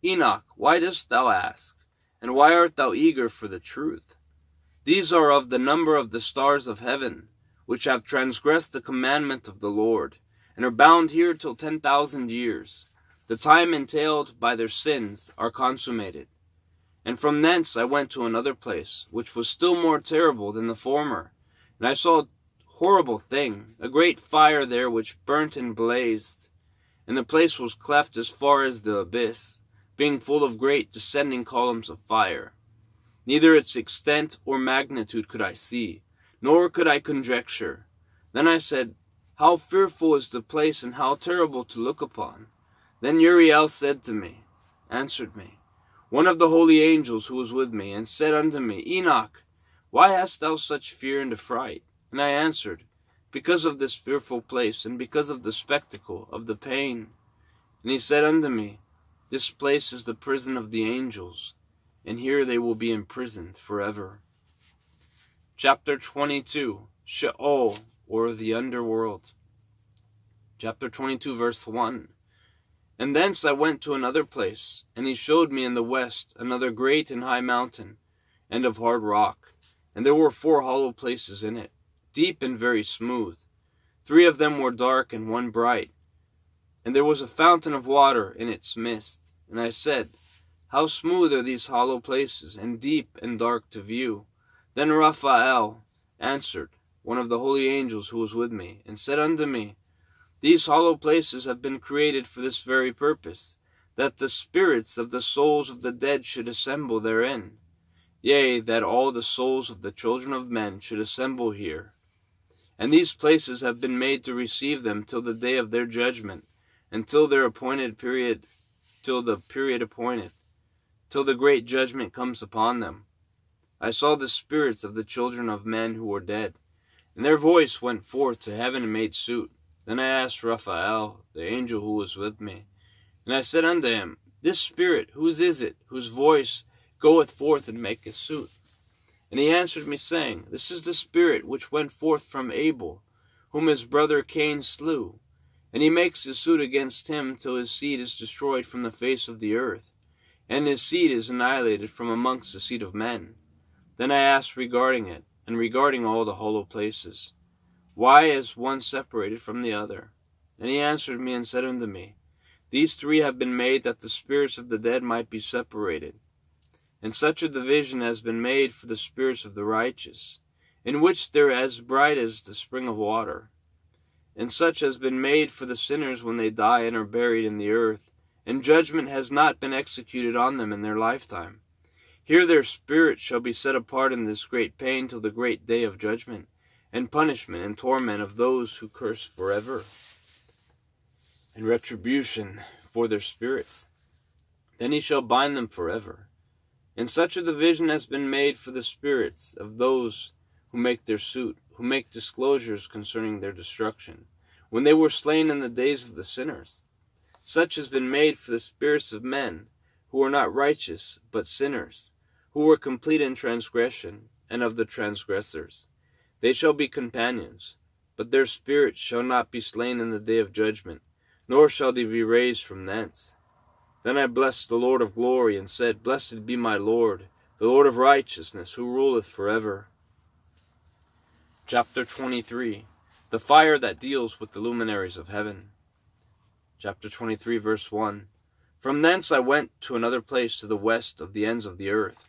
Enoch, why dost thou ask? And why art thou eager for the truth? These are of the number of the stars of heaven, which have transgressed the commandment of the Lord, and are bound here till 10,000 years. The time entailed by their sins are consummated. And from thence I went to another place, which was still more terrible than the former. And I saw a horrible thing, a great fire there which burnt and blazed. And the place was cleft as far as the abyss, being full of great descending columns of fire. Neither its extent or magnitude could I see, nor could I conjecture. Then I said, how fearful is the place, and how terrible to look upon. Then Uriel answered me, one of the holy angels who was with me, and said unto me, Enoch, why hast thou such fear and affright? And I answered, because of this fearful place, and because of the spectacle of the pain. And he said unto me, this place is the prison of the angels, and here they will be imprisoned forever. Chapter 22, Sheol, or the underworld. Chapter 22, verse 1. And thence I went to another place, and he showed me in the west another great and high mountain, and of hard rock. And there were 4 hollow places in it, deep and very smooth. 3 of them were dark, and 1 bright. And there was a fountain of water in its midst. And I said, how smooth are these hollow places, and deep and dark to view. Then Raphael answered, one of the holy angels who was with me, and said unto me, these hollow places have been created for this very purpose, that the spirits of the souls of the dead should assemble therein. Yea, that all the souls of the children of men should assemble here. And these places have been made to receive them till the day of their judgment, until their appointed period, till the period appointed, till the great judgment comes upon them. I saw the spirits of the children of men who were dead, and their voice went forth to heaven and made suit. Then I asked Raphael, the angel who was with me, and I said unto him, this spirit, whose is it, whose voice goeth forth and maketh suit? And he answered me, saying, this is the spirit which went forth from Abel, whom his brother Cain slew. And he makes his suit against him till his seed is destroyed from the face of the earth, and his seed is annihilated from amongst the seed of men. Then I asked regarding it, and regarding all the hollow places, why is one separated from the other? And he answered me and said unto me, these 3 have been made that the spirits of the dead might be separated. And such a division has been made for the spirits of the righteous, in which they're as bright as the spring of water. And such has been made for the sinners when they die and are buried in the earth, and judgment has not been executed on them in their lifetime. Here their spirits shall be set apart in this great pain till the great day of judgment, and punishment and torment of those who curse forever, and retribution for their spirits. Then he shall bind them forever. And such a division has been made for the spirits of those who make their suit, who make disclosures concerning their destruction, when they were slain in the days of the sinners. Such has been made for the spirits of men, who are not righteous, but sinners, who were complete in transgression, and of the transgressors. They shall be companions, but their spirits shall not be slain in the day of judgment, nor shall they be raised from thence. Then I blessed the Lord of glory, and said, blessed be my Lord, the Lord of righteousness, who ruleth forever. Chapter 23. The fire that deals with the luminaries of heaven. Chapter 23, verse 1. From thence I went to another place to the west of the ends of the earth,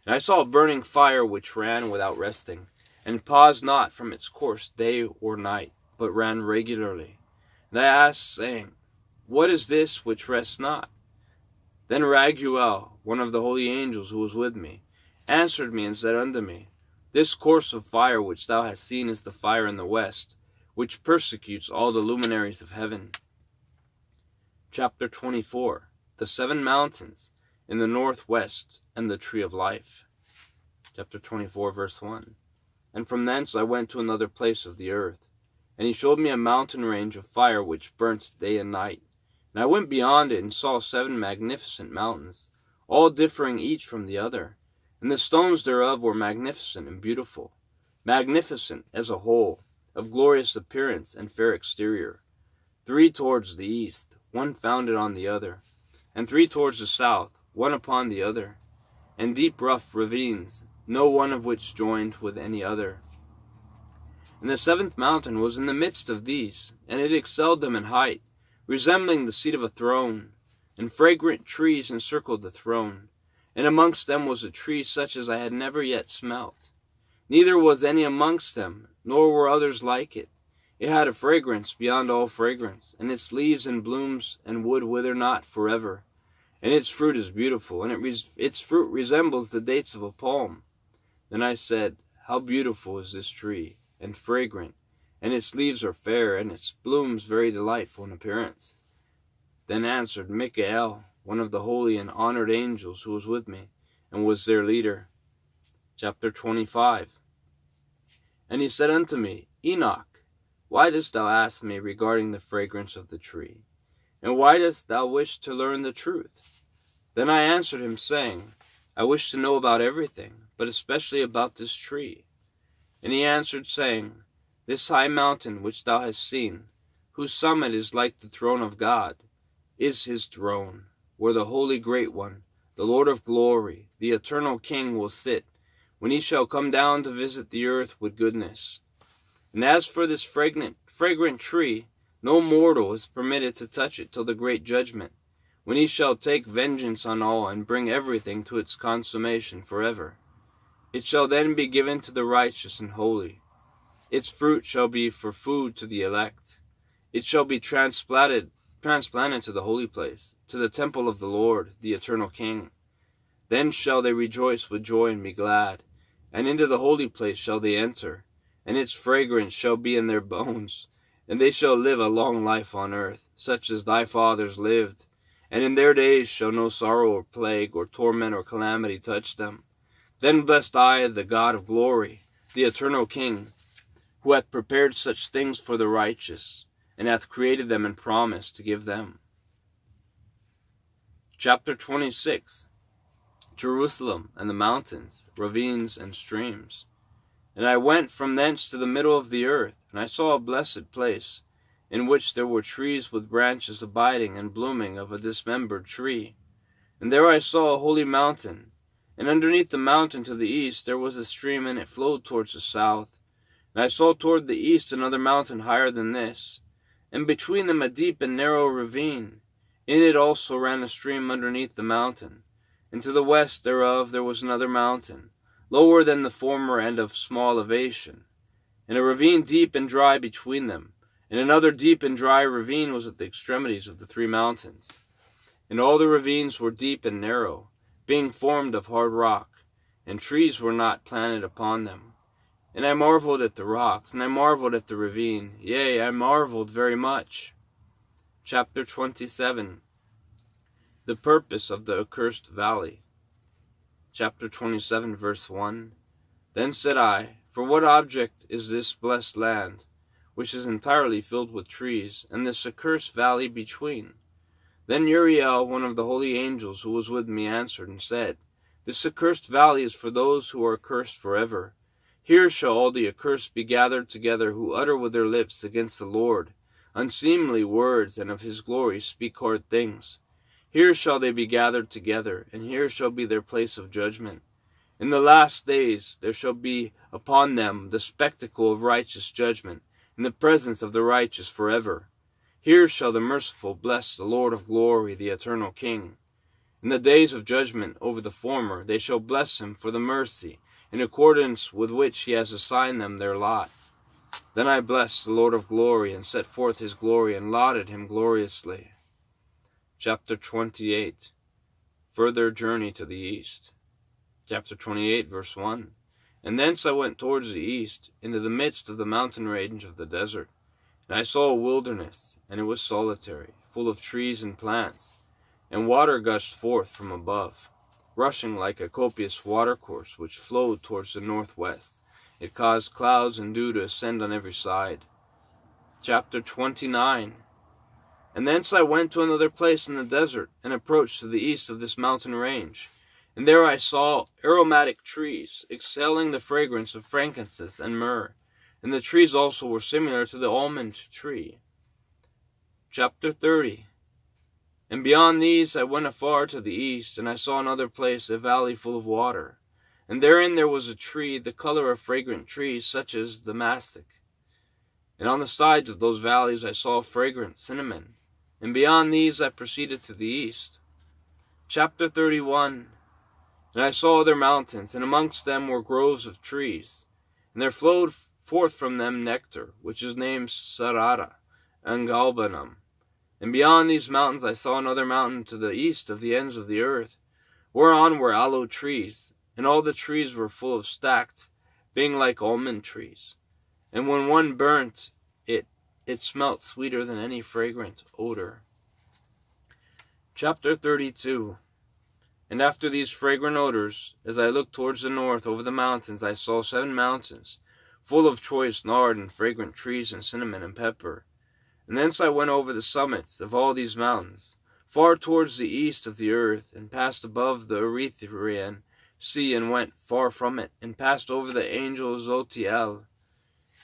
and I saw a burning fire which ran without resting, and paused not from its course day or night, but ran regularly. And I asked, saying, what is this which rests not? Then Raguel, one of the holy angels who was with me, answered me and said unto me, this course of fire which thou hast seen is the fire in the west, which persecutes all the luminaries of heaven. Chapter 24. The 7 mountains in the northwest, and the tree of life. Chapter 24, verse 1. And from thence I went to another place of the earth, and he showed me a mountain range of fire which burnt day and night. And I went beyond it and saw 7 magnificent mountains, all differing each from the other. And the stones thereof were magnificent and beautiful, magnificent as a whole, of glorious appearance and fair exterior. 3 towards the east, 1 founded on the other. and 3 towards the south, one upon the other, and deep rough ravines, no one of which joined with any other. And the 7th mountain was in the midst of these, and it excelled them in height, resembling the seat of a throne, and fragrant trees encircled the throne, and amongst them was a tree such as I had never yet smelt. Neither was any amongst them, nor were others like it. It had a fragrance beyond all fragrance, and its leaves and blooms and wood wither not forever. And its fruit is beautiful, and its fruit resembles the dates of a palm. Then I said, How beautiful is this tree, and fragrant, and its leaves are fair, and its blooms very delightful in appearance. Then answered Michael, one of the holy and honored angels who was with me, and was their leader. Chapter 25. And he said unto me, Enoch, why dost thou ask me regarding the fragrance of the tree? And why dost thou wish to learn the truth? Then I answered him, saying, I wish to know about everything, but especially about this tree. And he answered, saying, This high mountain which thou hast seen, whose summit is like the throne of God, is his throne, where the Holy Great One, the Lord of glory, the eternal King, will sit, when he shall come down to visit the earth with goodness. And as for this fragrant tree, no mortal is permitted to touch it till the great judgment, when he shall take vengeance on all and bring everything to its consummation forever. It shall then be given to the righteous and holy. Its fruit shall be for food to the elect. It shall be transplanted to the holy place, to the temple of the Lord, the eternal King. Then shall they rejoice with joy and be glad, and into the holy place shall they enter, and its fragrance shall be in their bones, and they shall live a long life on earth, such as thy fathers lived, and in their days shall no sorrow or plague or torment or calamity touch them. Then blessed I the God of glory, the eternal King, who hath prepared such things for the righteous, and hath created them and promised to give them. Chapter 26. Jerusalem and the mountains, ravines and streams. And I went from thence to the middle of the earth, and I saw a blessed place, in which there were trees with branches abiding and blooming of a dismembered tree. And there I saw a holy mountain, and underneath the mountain to the east there was a stream, and it flowed towards the south. And I saw toward the east another mountain higher than this, and between them a deep and narrow ravine. In it also ran a stream underneath the mountain. And to the west thereof there was another mountain, lower than the former and of small elevation, and a ravine deep and dry between them, and another deep and dry ravine was at the extremities of the 3 mountains. And all the ravines were deep and narrow, being formed of hard rock, and trees were not planted upon them. And I marveled at the rocks, and I marveled at the ravine, yea, I marveled very much. Chapter 27. The purpose of the accursed valley. Chapter 27, verse 1. Then said I, For what object is this blessed land, which is entirely filled with trees, and this accursed valley between? Then Uriel, one of the holy angels who was with me, answered and said, This accursed valley is for those who are accursed forever. Here shall all the accursed be gathered together, who utter with their lips against the Lord unseemly words, and of his glory speak hard things. Here shall they be gathered together, and here shall be their place of judgment. In the last days there shall be upon them the spectacle of righteous judgment, in the presence of the righteous forever. Here shall the merciful bless the Lord of glory, the eternal King. In the days of judgment over the former they shall bless him for the mercy, in accordance with which he has assigned them their lot. Then I blessed the Lord of glory, and set forth his glory, and lauded him gloriously. Chapter 28. Further journey to the east. Chapter 28, verse 1. And thence I went towards the east, into the midst of the mountain range of the desert. And I saw a wilderness, and it was solitary, full of trees and plants, and water gushed forth from above, rushing like a copious watercourse which flowed towards the northwest. It caused clouds and dew to ascend on every side. Chapter 29. And thence I went to another place in the desert, and approached to the east of this mountain range. And there I saw aromatic trees, exhaling the fragrance of frankincense and myrrh. And the trees also were similar to the almond tree. Chapter 30. And beyond these I went afar to the east, and I saw another place, a valley full of water. And therein there was a tree, the color of fragrant trees, such as the mastic. And on the sides of those valleys I saw fragrant cinnamon. And beyond these I proceeded to the east. Chapter 31. And I saw other mountains, and amongst them were groves of trees. And there flowed forth from them nectar, which is named Sarara and Galbanum. And beyond these mountains I saw another mountain to the east of the ends of the earth, whereon were aloe trees, and all the trees were full of stacked, being like almond trees. And when one burnt it, it smelt sweeter than any fragrant odor. Chapter 32. And after these fragrant odors, as I looked towards the north over the mountains, I saw 7 mountains, full of choice nard and fragrant trees and cinnamon and pepper. And thence I went over the summits of all these mountains, far towards the east of the earth, and passed above the Erythraean sea, and went far from it, and passed over the angel Zotiel.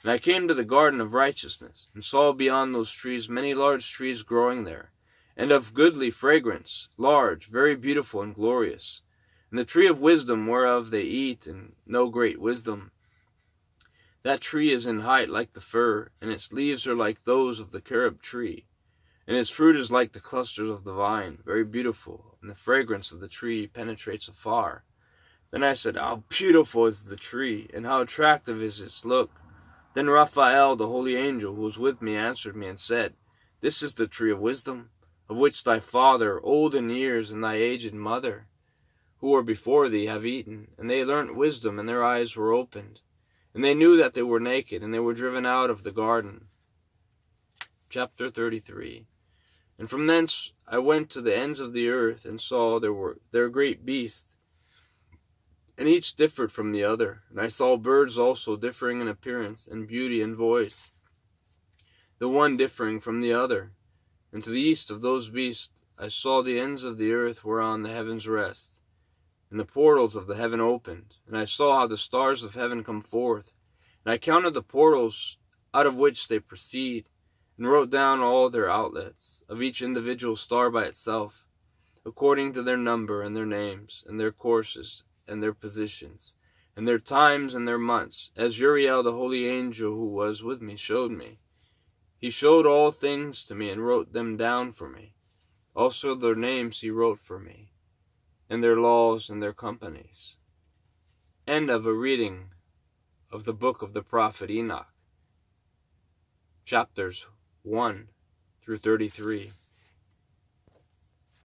And I came to the garden of righteousness, and saw beyond those trees many large trees growing there, and of goodly fragrance, large, very beautiful and glorious. And the tree of wisdom whereof they eat, and know great wisdom. That tree is in height like the fir, and its leaves are like those of the carob tree. And its fruit is like the clusters of the vine, very beautiful, and the fragrance of the tree penetrates afar. Then I said, how beautiful is the tree, and how attractive is its look. Then Raphael, the holy angel, who was with me, answered me and said, this is the tree of wisdom, of which thy father, old in years, and thy aged mother, who were before thee, have eaten. And they learnt wisdom, and their eyes were opened. And they knew that they were naked, and they were driven out of the garden. Chapter 33. And from thence I went to the ends of the earth, and saw there great beasts, and each differed from the other. And I saw birds also differing in appearance, and beauty, and voice, the one differing from the other. And to the east of those beasts I saw the ends of the earth whereon the heavens rest, and the portals of the heaven opened. And I saw how the stars of heaven come forth. And I counted the portals out of which they proceed, and wrote down all their outlets, of each individual star by itself, according to their number and their names, and their courses, and their positions, and their times and their months, as Uriel the holy angel who was with me showed me. He showed all things to me, and wrote them down for me. Also their names he wrote for me, and their laws and their companies. End of a reading of the book of the Prophet Enoch, chapters 1 through 33.